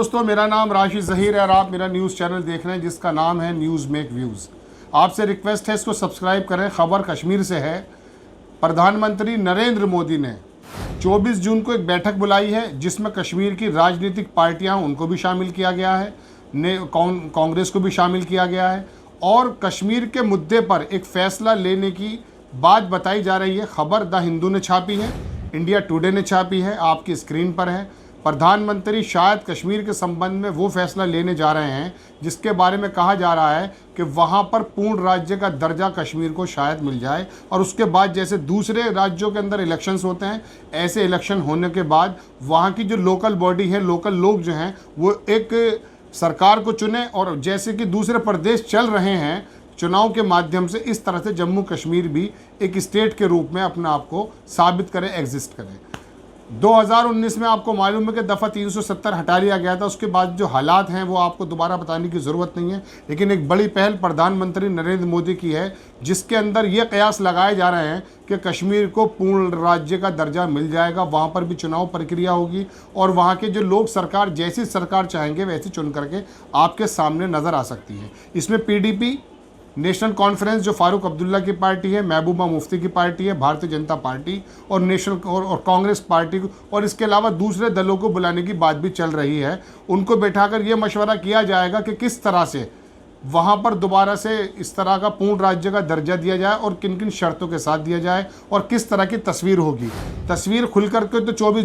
दोस्तों, मेरा नाम राशिद ज़हीर है और आप मेरा न्यूज़ चैनल देख रहे हैं जिसका नाम है न्यूज़ मेक व्यूज़। आपसे रिक्वेस्ट है इसको सब्सक्राइब करें। खबर कश्मीर से है। प्रधानमंत्री नरेंद्र मोदी ने 24 जून को एक बैठक बुलाई है जिसमें कश्मीर की राजनीतिक पार्टियां उनको भी शामिल किया गया है, कांग्रेस को भी शामिल किया गया है और कश्मीर के मुद्दे पर एक फ़ैसला लेने की बात बताई जा रही है। खबर द हिंदू ने छापी है, इंडिया टुडे ने छापी है, आपकी स्क्रीन पर है। प्रधानमंत्री शायद कश्मीर के संबंध में वो फैसला लेने जा रहे हैं जिसके बारे में कहा जा रहा है कि वहाँ पर पूर्ण राज्य का दर्जा कश्मीर को शायद मिल जाए और उसके बाद जैसे दूसरे राज्यों के अंदर इलेक्शंस होते हैं, ऐसे इलेक्शन होने के बाद वहाँ की जो लोकल बॉडी है, लोकल लोग जो हैं वो एक सरकार को चुने और जैसे कि दूसरे प्रदेश चल रहे हैं चुनाव के माध्यम से, इस तरह से जम्मू कश्मीर भी एक स्टेट के रूप में अपने आप को साबित करे, एग्जिस्ट करे। 2019 में आपको मालूम है कि दफ़ा 370 हटा लिया गया था। उसके बाद जो हालात हैं वो आपको दोबारा बताने की ज़रूरत नहीं है, लेकिन एक बड़ी पहल प्रधानमंत्री नरेंद्र मोदी की है जिसके अंदर ये कयास लगाए जा रहे हैं कि कश्मीर को पूर्ण राज्य का दर्जा मिल जाएगा। वहाँ पर भी चुनाव प्रक्रिया होगी और वहाँ के जो लोग सरकार जैसी सरकार चाहेंगे वैसी चुन करके आपके सामने नज़र आ सकती है। इसमें PDP नेशनल कॉन्फ्रेंस जो फारूक अब्दुल्ला की पार्टी है, महबूबा मुफ्ती की पार्टी है, भारतीय जनता पार्टी और नेशनल और कांग्रेस पार्टी और इसके अलावा दूसरे दलों को बुलाने की बात भी चल रही है। उनको बैठाकर ये मशवरा किया जाएगा कि किस तरह से वहाँ पर दोबारा से इस तरह का पूर्ण राज्य का दर्जा दिया जाए और किन किन शर्तों के साथ दिया जाए और किस तरह की तस्वीर होगी। तस्वीर खुल करके तो 24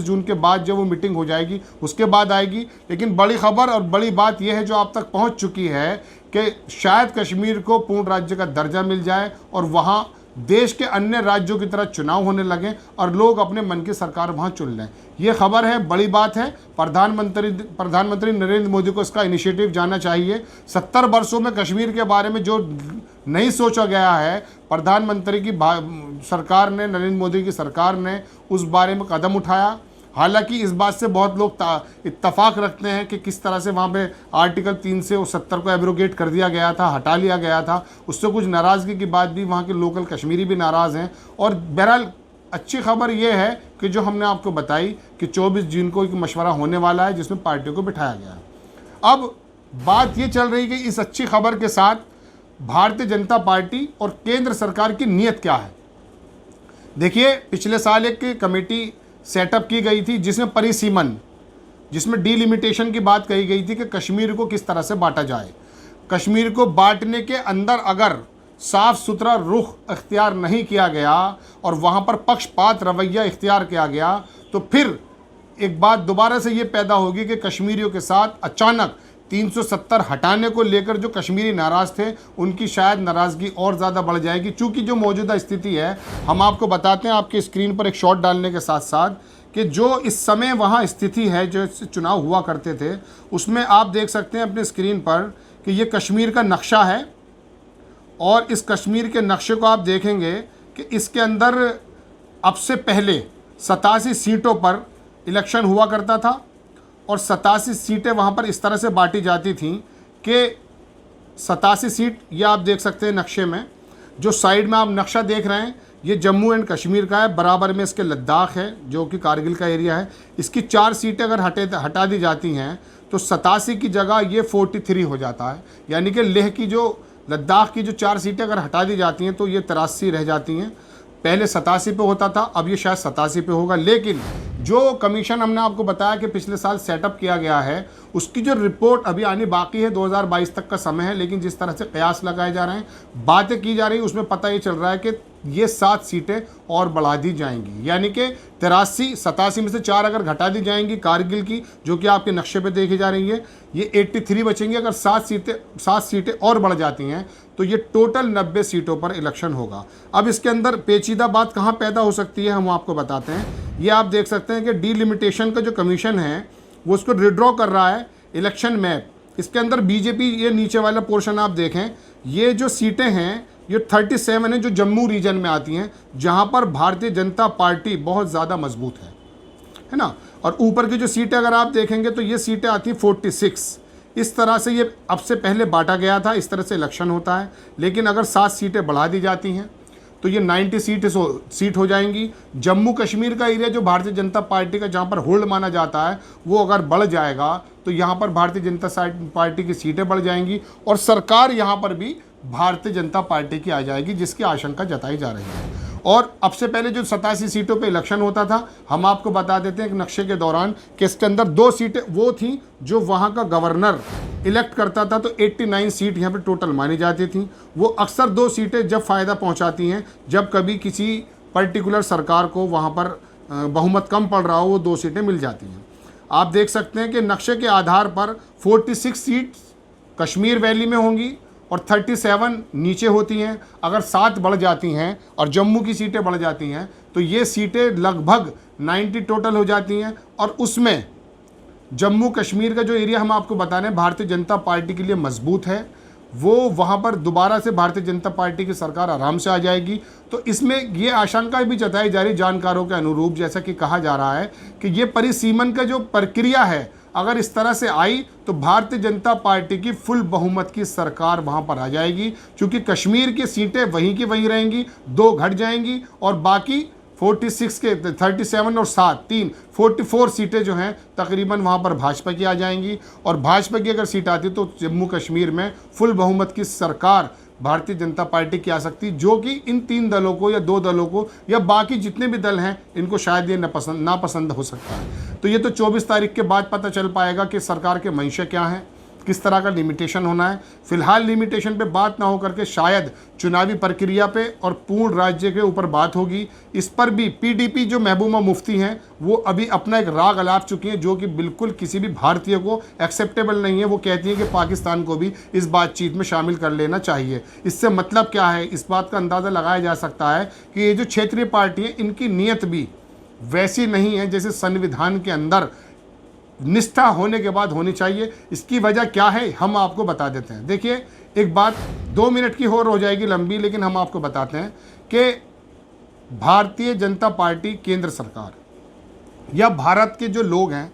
जून के बाद जब वो मीटिंग हो जाएगी उसके बाद आएगी। लेकिन बड़ी खबर और बड़ी बात यह है जो आप तक पहुँच चुकी है कि शायद कश्मीर को पूर्ण राज्य का दर्जा मिल जाए और वहाँ देश के अन्य राज्यों की तरह चुनाव होने लगे और लोग अपने मन की सरकार वहाँ चुन लें। ये खबर है, बड़ी बात है। प्रधानमंत्री नरेंद्र मोदी को इसका इनिशिएटिव जाना चाहिए। 70 वर्षों में कश्मीर के बारे में जो नहीं सोचा गया है, प्रधानमंत्री की सरकार ने, नरेंद्र मोदी की सरकार ने उस बारे में कदम उठाया। हालांकि इस बात से बहुत लोग इत्तफाक रखते हैं कि किस तरह से वहाँ पे आर्टिकल 370 को एब्रोगेट कर दिया गया था, हटा लिया गया था। उससे कुछ नाराज़गी की बात भी वहाँ के लोकल कश्मीरी भी नाराज़ हैं। और बहरहाल अच्छी खबर यह है कि जो हमने आपको बताई कि 24 जून को एक मशवरा होने वाला है जिसमें पार्टियों को बिठाया गया है। अब बात ये चल रही है कि इस अच्छी खबर के साथ भारतीय जनता पार्टी और केंद्र सरकार की नीयत क्या है। देखिए, पिछले साल एक कमेटी सेटअप की गई थी जिसमें डिलिमिटेशन की बात कही गई थी कि कश्मीर को किस तरह से बांटा जाए। कश्मीर को बांटने के अंदर अगर साफ सुथरा रुख इख्तियार नहीं किया गया और वहाँ पर पक्षपात रवैया इख्तियार किया गया तो फिर एक बात दोबारा से ये पैदा होगी कि कश्मीरियों के साथ अचानक 370 हटाने को लेकर जो कश्मीरी नाराज़ थे उनकी शायद नाराज़गी और ज़्यादा बढ़ जाएगी। चूँकि जो मौजूदा स्थिति है, हम आपको बताते हैं आपके स्क्रीन पर एक शॉट डालने के साथ साथ कि जो इस समय वहाँ स्थिति है, जो चुनाव हुआ करते थे उसमें आप देख सकते हैं अपने स्क्रीन पर कि ये कश्मीर का नक्शा है और इस कश्मीर के नक्शे को आप देखेंगे कि इसके अंदर अब से पहले 87 सीटों पर इलेक्शन हुआ करता था और 87 सीटें वहाँ पर इस तरह से बांटी जाती थीं कि 87 सीट, ये आप देख सकते हैं नक्शे में, जो साइड में आप नक्शा देख रहे हैं ये जम्मू एंड कश्मीर का है, बराबर में इसके लद्दाख है जो कि कारगिल का एरिया है। इसकी 4 सीटें अगर हटा दी जाती हैं तो 87 की जगह ये 43 हो जाता है। यानी कि लेह की जो, लद्दाख की जो 4 सीटें अगर हटा दी जाती हैं तो ये 83 रह जाती हैं। पहले 87 पे होता था, अब ये शायद 87 पे होगा। लेकिन जो कमीशन हमने आपको बताया कि पिछले साल सेटअप किया गया है उसकी जो रिपोर्ट अभी आनी बाकी है, 2022 तक का समय है। लेकिन जिस तरह से कयास लगाए जा रहे हैं, बातें की जा रही हैं, उसमें पता ये चल रहा है कि ये 7 सीटें और बढ़ा दी जाएंगी। यानी कि 87 में से 4 अगर घटा दी जाएंगी कारगिल की, जो कि आपके नक्शे पे देखी जा रही है, ये 83 बचेंगी। अगर 7 सीटें और बढ़ जाती हैं तो ये टोटल 90 सीटों पर इलेक्शन होगा। अब इसके अंदर पेचीदा बात कहाँ पैदा हो सकती है हम आपको बताते हैं। ये आप देख सकते हैं कि डिलिमिटेशन का जो कमीशन है वो उसको रिड्रॉ कर रहा है इलेक्शन मैप। इसके अंदर बीजेपी, ये नीचे वाला पोर्शन आप देखें, ये जो सीटें हैं ये 37 हैं जो जम्मू रीजन में आती हैं जहां पर भारतीय जनता पार्टी बहुत ज़्यादा मजबूत है ना। और ऊपर की जो सीटें अगर आप देखेंगे तो ये सीटें आती हैं 46। इस तरह से ये अब से पहले बांटा गया था, इस तरह से इलेक्शन होता है। लेकिन अगर 7 सीटें बढ़ा दी जाती हैं तो ये 90 सीट हो जाएंगी। जम्मू कश्मीर का एरिया जो भारतीय जनता पार्टी का जहाँ पर होल्ड माना जाता है वो अगर बढ़ जाएगा तो यहाँ पर भारतीय जनता पार्टी की सीटें बढ़ जाएंगी और सरकार यहाँ पर भी भारतीय जनता पार्टी की आ जाएगी, जिसकी आशंका जताई जा रही है। और अब से पहले जो 87 सीटों पे इलेक्शन होता था, हम आपको बता देते हैं एक नक्शे के दौरान कि इसके अंदर 2 सीटें वो थी जो वहाँ का गवर्नर इलेक्ट करता था, तो 89 सीट यहाँ पे टोटल मानी जाती थी। वो अक्सर 2 सीटें जब फ़ायदा पहुँचाती हैं, जब कभी किसी पर्टिकुलर सरकार को वहाँ पर बहुमत कम पड़ रहा हो, वो 2 सीटें मिल जाती हैं। आप देख सकते हैं कि नक्शे के आधार पर 46 सीट कश्मीर वैली में होंगी और 37 नीचे होती हैं। अगर 7 बढ़ जाती हैं और जम्मू की सीटें बढ़ जाती हैं तो ये सीटें लगभग 90 टोटल हो जाती हैं। और उसमें जम्मू कश्मीर का जो एरिया हम आपको बता रहे हैं भारतीय जनता पार्टी के लिए मजबूत है, वो वहाँ पर दोबारा से भारतीय जनता पार्टी की सरकार आराम से आ जाएगी। तो इसमें ये आशंका भी जताई जा रही जानकारों के अनुरूप, जैसा कि कहा जा रहा है कि ये परिसीमन का जो प्रक्रिया है अगर इस तरह से आई तो भारतीय जनता पार्टी की फुल बहुमत की सरकार वहां पर आ जाएगी, क्योंकि कश्मीर की सीटें वहीं की वहीं रहेंगी, 2 घट जाएंगी और बाकी 46 के 37 और 7 3 44 सीटें जो हैं तकरीबन वहां पर भाजपा की आ जाएंगी। और भाजपा की अगर सीट आती तो जम्मू कश्मीर में फुल बहुमत की सरकार भारतीय जनता पार्टी की आ सकती, जो कि इन 3 दलों को या 2 दलों को या बाकी जितने भी दल हैं इनको शायद ये नापसंद हो सकता है। तो ये तो 24 तारीख के बाद पता चल पाएगा कि सरकार के मंशा क्या है, किस तरह का लिमिटेशन होना है। फिलहाल लिमिटेशन पे बात ना हो करके शायद चुनावी प्रक्रिया पे और पूर्ण राज्य के ऊपर बात होगी। इस पर भी पीडीपी जो महबूबा मुफ्ती हैं वो अभी अपना एक राग अलाप चुकी हैं, जो कि बिल्कुल किसी भी भारतीय को एक्सेप्टेबल नहीं है। वो कहती हैं कि पाकिस्तान को भी इस बातचीत में शामिल कर लेना चाहिए। इससे मतलब क्या है, इस बात का अंदाज़ा लगाया जा सकता है कि ये जो क्षेत्रीय पार्टी है इनकी नीयत भी वैसी नहीं है जैसे संविधान के अंदर निष्ठा होने के बाद होनी चाहिए। इसकी वजह क्या है हम आपको बता देते हैं। देखिए, एक बात 2 मिनट की और हो जाएगी लंबी, लेकिन हम आपको बताते हैं कि भारतीय जनता पार्टी केंद्र सरकार या भारत के जो लोग हैं,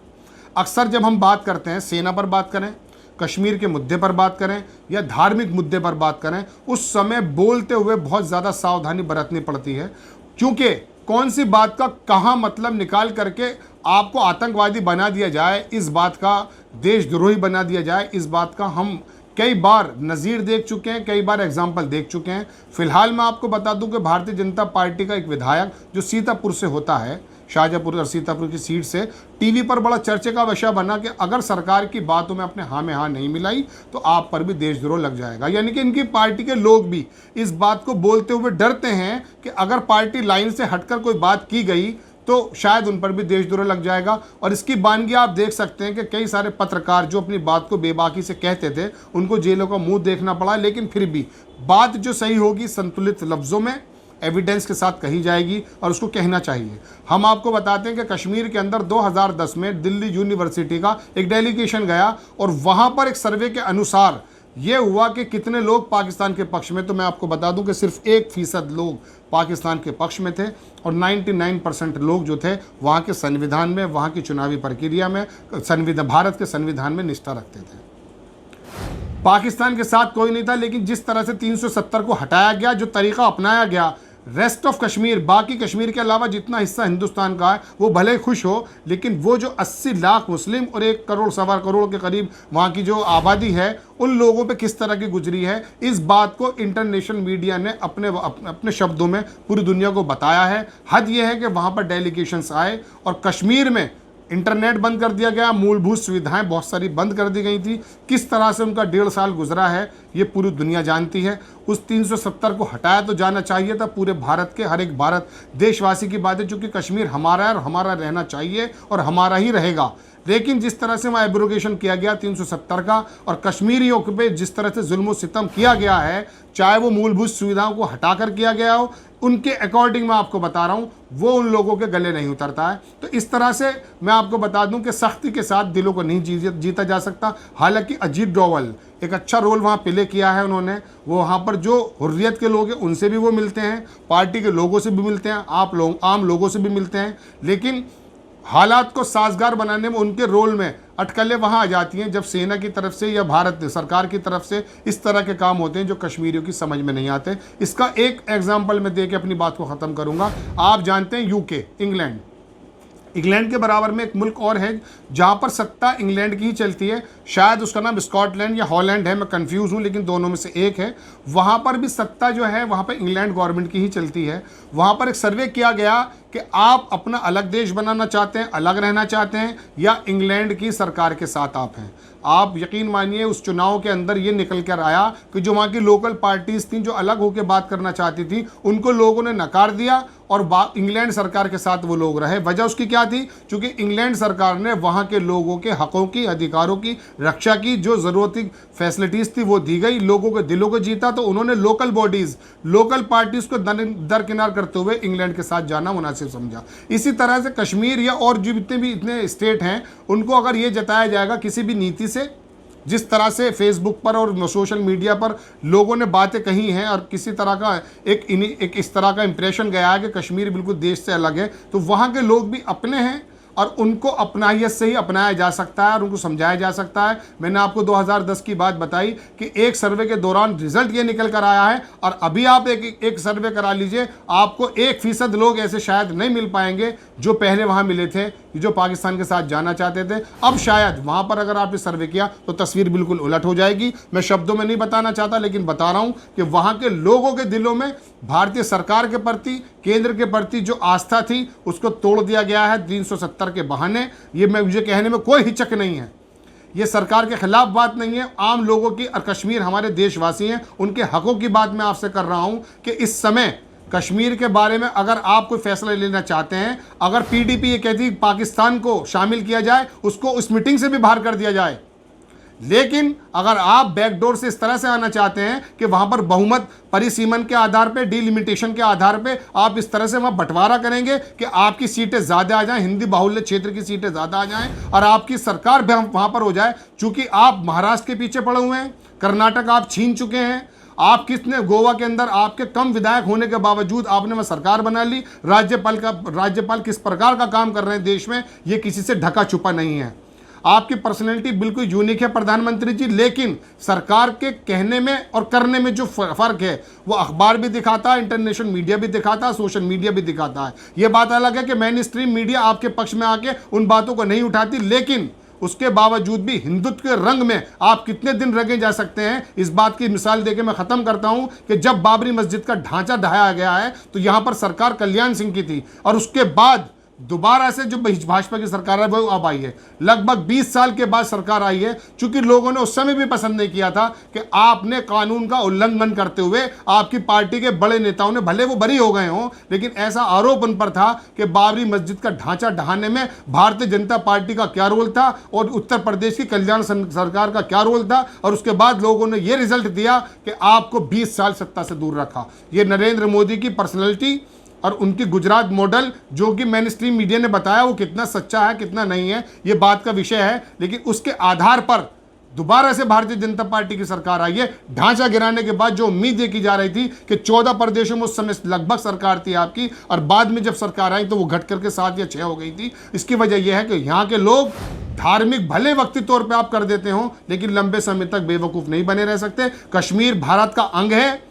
अक्सर जब हम बात करते हैं सेना पर बात करें, कश्मीर के मुद्दे पर बात करें या धार्मिक मुद्दे पर बात करें, उस समय बोलते हुए बहुत ज़्यादा सावधानी बरतनी पड़ती है, क्योंकि कौन सी बात का कहाँ मतलब निकाल करके आपको आतंकवादी बना दिया जाए, इस बात का देशद्रोही बना दिया जाए, इस बात का हम कई बार नज़ीर देख चुके हैं, कई बार एग्जाम्पल देख चुके हैं। फिलहाल मैं आपको बता दूं कि भारतीय जनता पार्टी का एक विधायक जो सीतापुर से होता है, शाहजहाँपुर और सीतापुर की सीट से, टीवी पर बड़ा चर्चे का विषय बना कि अगर सरकार की बातों में अपने हाँ में हाँ नहीं मिलाई तो आप पर भी देशद्रोह लग जाएगा। यानी कि इनकी पार्टी के लोग भी इस बात को बोलते हुए डरते हैं कि अगर पार्टी लाइन से हटकर कोई बात की गई तो शायद उन पर भी देशद्रोह लग जाएगा। और इसकी बानगी आप देख सकते हैं कि कई सारे पत्रकार जो अपनी बात को बेबाकी से कहते थे उनको जेलों का मुंह देखना पड़ा, लेकिन फिर भी बात जो सही होगी संतुलित लफ्ज़ों में एविडेंस के साथ कही जाएगी और उसको कहना चाहिए। हम आपको बताते हैं कि कश्मीर के अंदर 2010 में दिल्ली यूनिवर्सिटी का एक डेलीगेशन गया और वहाँ पर एक सर्वे के अनुसार ये हुआ कि कितने लोग पाकिस्तान के पक्ष में, तो मैं आपको बता दूं कि सिर्फ 1% लोग पाकिस्तान के पक्ष में थे और 99% लोग जो थे वहाँ के संविधान में, वहाँ की चुनावी प्रक्रिया में, भारत के संविधान में निष्ठा रखते थे। पाकिस्तान के साथ कोई नहीं था, लेकिन जिस तरह से 370 को हटाया गया, जो तरीका अपनाया गया, रेस्ट ऑफ कश्मीर, बाकी कश्मीर के अलावा जितना हिस्सा हिंदुस्तान का है वो भले ही खुश हो, लेकिन वो जो 80 लाख मुस्लिम और 1 करोड़ सवा करोड़ के करीब वहाँ की जो आबादी है, उन लोगों पे किस तरह की गुजरी है, इस बात को इंटरनेशनल मीडिया ने अपने शब्दों में पूरी दुनिया को बताया है। हद ये है कि वहाँ पर डेलीगेशंस आए और कश्मीर में इंटरनेट बंद कर दिया गया, मूलभूत सुविधाएं बहुत सारी बंद कर दी गई थी। किस तरह से उनका 1.5 साल गुजरा है ये पूरी दुनिया जानती है। उस 370 को हटाया तो जाना चाहिए था, पूरे भारत के हर एक भारत देशवासी की बात है, चूँकि कश्मीर हमारा है और हमारा रहना चाहिए और हमारा ही रहेगा। लेकिन जिस तरह से वहाँ एब्रोगेशन किया गया 370 का और कश्मीरियों पे जिस तरह से जुल्म सितम किया गया है, चाहे वो मूलभूत सुविधाओं को हटाकर किया गया हो, उनके अकॉर्डिंग मैं आपको बता रहा हूँ वो उन लोगों के गले नहीं उतरता है। तो इस तरह से मैं आपको बता दूं कि सख्ती के साथ दिलों को नहीं जीता जा सकता। हालांकि अजीत डोवल एक अच्छा रोल वहाँ प्ले किया है उन्होंने, वो वहाँ पर जो हुर्रियत के लोग हैं उनसे भी वो मिलते हैं, पार्टी के लोगों से भी मिलते हैं, आम लोगों से भी मिलते हैं, लेकिन हालात को साजगार बनाने में उनके रोल में अटकलें वहाँ आ जाती हैं जब सेना की तरफ से या भारत सरकार की तरफ से इस तरह के काम होते हैं जो कश्मीरियों की समझ में नहीं आते। इसका एक एग्जाम्पल मैं दे के अपनी बात को ख़त्म करूँगा। आप जानते हैं यूके, इंग्लैंड के बराबर में एक मुल्क और है जहाँ पर सत्ता इंग्लैंड की ही चलती है, शायद उसका नाम स्कॉटलैंड या हॉलैंड है, मैं कंफ्यूज हूँ, लेकिन दोनों में से एक है। वहाँ पर भी सत्ता जो है वहाँ पर इंग्लैंड गवर्नमेंट की ही चलती है। वहाँ पर एक सर्वे किया गया कि आप अपना अलग देश बनाना चाहते हैं, अलग रहना चाहते हैं, या इंग्लैंड की सरकार के साथ आप हैं। आप यकीन मानिए उस चुनाव के अंदर ये निकल कर आया कि जो वहाँ की लोकल पार्टीज़ थी जो अलग होकर बात करना चाहती थी उनको लोगों ने नकार दिया और इंग्लैंड सरकार के साथ वो लोग रहे। वजह उसकी क्या थी? क्योंकि इंग्लैंड सरकार ने वहाँ के लोगों के हकों की, अधिकारों की रक्षा की, जो ज़रूरती फैसिलिटीज़ थी वो दी गई, लोगों के दिलों को जीता। तो उन्होंने लोकल बॉडीज़, लोकल पार्टीज़ को दरकिनार करते हुए इंग्लैंड के साथ जाना मुनासिब समझा। इसी तरह से कश्मीर या और जो इतने स्टेट हैं उनको अगर ये जताया जाएगा किसी भी नीति से, जिस तरह से फेसबुक पर और सोशल मीडिया पर लोगों ने बातें कही हैं और किसी तरह का एक इस तरह का इंप्रेशन गया है कि कश्मीर बिल्कुल देश से अलग है, तो वहाँ के लोग भी अपने हैं और उनको अपनाहियत से ही अपनाया जा सकता है और उनको समझाया जा सकता है। मैंने आपको 2010 की बात बताई कि एक सर्वे के दौरान रिजल्ट ये निकल कर आया है, और अभी आप एक सर्वे करा लीजिए, आपको 1% लोग ऐसे शायद नहीं मिल पाएंगे जो पहले वहाँ मिले थे, जो पाकिस्तान के साथ जाना चाहते थे। अब शायद वहाँ पर अगर आपने सर्वे किया तो तस्वीर बिल्कुल उलट हो जाएगी। मैं शब्दों में नहीं बताना चाहता, लेकिन बता रहा हूँ कि वहाँ के लोगों के दिलों में भारतीय सरकार के प्रति, केंद्र के प्रति जो आस्था थी उसको तोड़ दिया गया है 370 के बहाने। ये मुझे कहने में कोई हिचक नहीं है, ये सरकार के खिलाफ बात नहीं है, आम लोगों की, और कश्मीर हमारे देशवासी हैं, उनके हकों की बात मैं आपसे कर रहा हूँ कि इस समय कश्मीर के बारे में अगर आप कोई फैसला लेना चाहते हैं, अगर पीडीपी ये कहती पाकिस्तान को शामिल किया जाए, उसको उस मीटिंग से भी बाहर कर दिया जाए, लेकिन अगर आप बैकडोर से इस तरह से आना चाहते हैं कि वहां पर बहुमत परिसीमन के आधार पे, डिलिमिटेशन के आधार पे आप इस तरह से वहां बंटवारा करेंगे कि आपकी सीटें ज़्यादा आ जाएं, हिंदी बाहुल्य क्षेत्र की सीटें ज़्यादा आ जाएं और आपकी सरकार भी वहां पर हो जाए, चूंकि आप महाराष्ट्र के पीछे पड़े हुए हैं, कर्नाटक आप छीन चुके हैं, आप किसने गोवा के अंदर आपके कम विधायक होने के बावजूद आपने वह सरकार बना ली। राज्यपाल किस प्रकार का काम कर रहे हैं देश में, ये किसी से ढका छुपा नहीं है। आपकी पर्सनैलिटी बिल्कुल यूनिक है प्रधानमंत्री जी, लेकिन सरकार के कहने में और करने में जो फर्क है वो अखबार भी दिखाता है, इंटरनेशनल मीडिया भी दिखाता है, सोशल मीडिया भी दिखाता है। ये बात अलग है कि मेन स्ट्रीम मीडिया आपके पक्ष में आके उन बातों को नहीं उठाती, लेकिन उसके बावजूद भी हिंदुत्व के रंग में आप कितने दिन रंगे जा सकते हैं, इस बात की मिसाल देके मैं ख़त्म करता हूं कि जब बाबरी मस्जिद का ढांचा ढहाया गया है तो यहां पर सरकार कल्याण सिंह की थी, और उसके बाद दोबारा से जो भाजपा की सरकार है वो अब आई है, लगभग 20 साल के बाद सरकार आई है। चूंकि लोगों ने उस समय भी पसंद नहीं किया था कि आपने कानून का उल्लंघन करते हुए आपकी पार्टी के बड़े नेताओं ने, भले वो बरी हो गए हों, लेकिन ऐसा आरोप उन पर था कि बाबरी मस्जिद का ढांचा ढहाने में भारतीय जनता पार्टी का क्या रोल था और उत्तर प्रदेश की कल्याण सरकार का क्या रोल था, और उसके बाद लोगों ने ये रिजल्ट दिया कि आपको 20 साल सत्ता से दूर रखा। ये नरेंद्र मोदी की पर्सनैलिटी और उनकी गुजरात मॉडल, जो कि मेन स्ट्रीम मीडिया ने बताया वो कितना सच्चा है कितना नहीं है ये बात का विषय है, लेकिन उसके आधार पर दोबारा से भारतीय जनता पार्टी की सरकार आई है। ढांचा गिराने के बाद जो उम्मीद ये की जा रही थी कि 14 प्रदेशों में उस समय लगभग सरकार थी आपकी, और बाद में जब सरकार आई तो वो घट करके 7 या 6 हो गई थी। इसकी वजह यह है कि यहाँ के लोग धार्मिक भले वक्ती तौर पर आप कर देते हो, लेकिन लंबे समय तक बेवकूफ़ नहीं बने रह सकते। कश्मीर भारत का अंग है,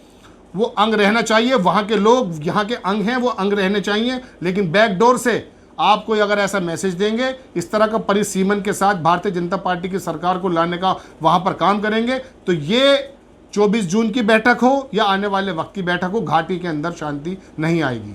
वो अंग रहना चाहिए, वहाँ के लोग यहाँ के अंग हैं, वो अंग रहने चाहिए, लेकिन बैकडोर से आप कोई अगर ऐसा मैसेज देंगे, इस तरह का परिसीमन के साथ भारतीय जनता पार्टी की सरकार को लाने का वहाँ पर काम करेंगे, तो ये 24 जून की बैठक हो या आने वाले वक्त की बैठक हो, घाटी के अंदर शांति नहीं आएगी।